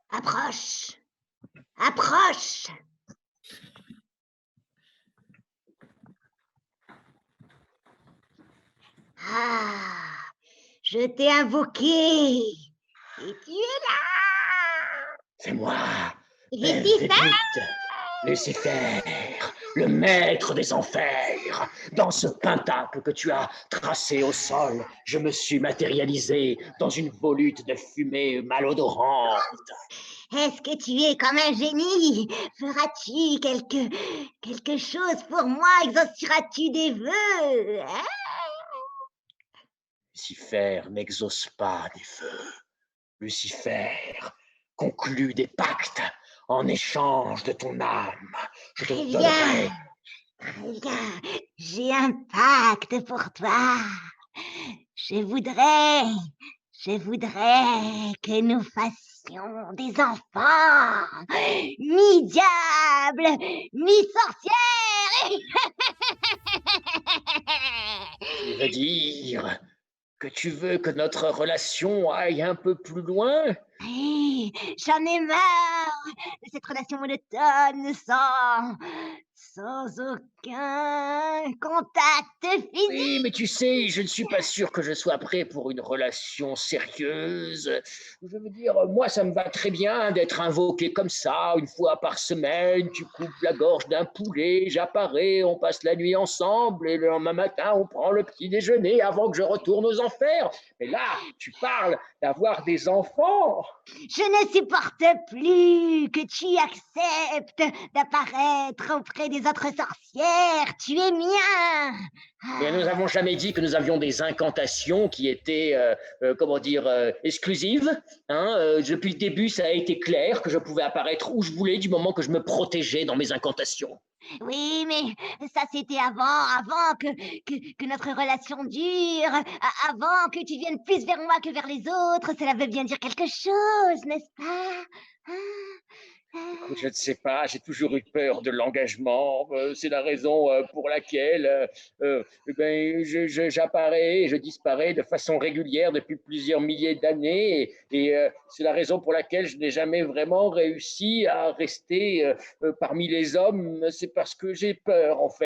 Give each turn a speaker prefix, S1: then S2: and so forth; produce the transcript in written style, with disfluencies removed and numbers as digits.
S1: Approche! Approche! Ah! Je t'ai invoqué et tu es là!
S2: C'est moi,
S1: Lucifer!
S2: Belzébuth, Lucifer, le maître des enfers. Dans ce pentacle que tu as tracé au sol, je me suis matérialisé dans une volute de fumée malodorante.
S1: Est-ce que tu es comme un génie? Feras-tu quelque chose pour moi? Exauceras-tu des vœux? Hein?
S2: Lucifer n'exauce pas des vœux. Lucifer conclut des pactes en échange de ton âme. Je te
S1: Très bien,
S2: donnerai.
S1: très bien. J'ai un pacte pour toi. Je voudrais, je voudrais que nous fassions des enfants, mi-diable, mi-sorcière.
S2: Tu veux dire que tu veux que notre relation aille un peu plus loin?
S1: Oui, j'en ai marre de cette relation monotone sans aucun contact
S2: Oui, mais
S1: physique.
S2: tu sais, je ne suis pas sûr que je sois prêt pour une relation sérieuse. Je veux dire, moi, ça me va très bien d'être invoqué comme ça, une fois par semaine. Tu coupes la gorge d'un poulet, j'apparais, on passe la nuit ensemble, et le lendemain matin, on prend le petit déjeuner avant que je retourne aux enfers. Mais là, tu parles d'avoir des enfants.
S1: Je ne supporte plus que tu acceptes d'apparaître auprès des autres sorcières. Tu es mien.
S2: Mais nous
S1: Ah,
S2: n'avons jamais dit que nous avions des incantations qui étaient, comment dire, exclusives. Hein. Depuis le début, ça a été clair que je pouvais apparaître où je voulais du moment que je me protégeais dans mes incantations.
S1: oui, mais ça c'était avant que notre relation dure, avant que tu viennes plus vers moi que vers les autres. Cela veut bien dire quelque chose, n'est-ce pas? Ah,
S2: Écoute, je
S1: ah.
S2: ne sais pas, j'ai toujours eu peur de l'engagement. C'est la raison pour laquelle eh ben, j'apparais et je disparais de façon régulière depuis plusieurs milliers d'années. Et c'est la raison pour laquelle je n'ai jamais vraiment réussi à rester parmi les hommes. C'est parce que j'ai peur, en fait.